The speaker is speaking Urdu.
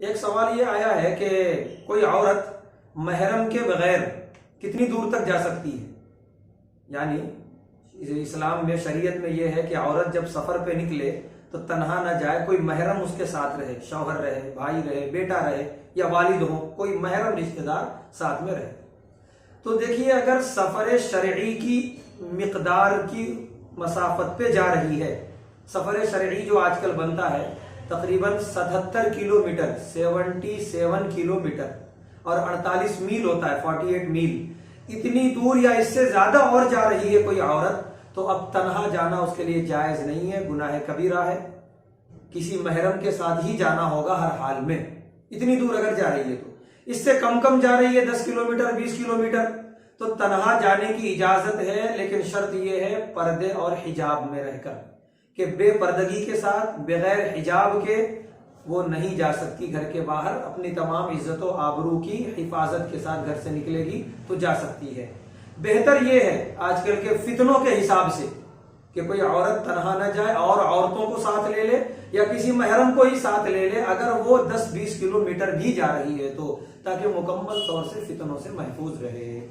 ایک سوال یہ آیا ہے کہ کوئی عورت محرم کے بغیر کتنی دور تک جا سکتی ہے؟ یعنی اسلام میں، شریعت میں یہ ہے کہ عورت جب سفر پہ نکلے تو تنہا نہ جائے، کوئی محرم اس کے ساتھ رہے، شوہر رہے، بھائی رہے، بیٹا رہے یا والد ہو، کوئی محرم رشتہ دار ساتھ میں رہے۔ تو دیکھیے، اگر سفر شرعی کی مقدار کی مسافت پہ جا رہی ہے، سفر شرعی جو آج کل بنتا ہے تقریباً 77 کلومیٹر، 77 کلومیٹر اور 48 میل ہوتا ہے، 48 میل، اتنی دور یا اس سے زیادہ اور جا رہی ہے کوئی عورت، تو اب تنہا جانا اس کے لیے جائز نہیں ہے، گناہ کبیرہ ہے، کسی محرم کے ساتھ ہی جانا ہوگا ہر حال میں۔ اتنی دور اگر جا رہی ہے تو اس سے کم جا رہی ہے، 10 کلومیٹر، 20 کلومیٹر، تو تنہا جانے کی اجازت ہے، لیکن شرط یہ ہے پردے اور حجاب میں رہ کر، کہ بے پردگی کے ساتھ بغیر حجاب کے وہ نہیں جا سکتی گھر کے باہر، اپنی تمام عزت و آبرو کی حفاظت کے ساتھ گھر سے نکلے گی تو جا سکتی ہے۔ بہتر یہ ہے آج کل کے فتنوں کے حساب سے کہ کوئی عورت تنہا نہ جائے اور عورتوں کو ساتھ لے لے یا کسی محرم کو ہی ساتھ لے لے، اگر وہ 10-20 کلومیٹر بھی جا رہی ہے تو، تاکہ مکمل طور سے فتنوں سے محفوظ رہے۔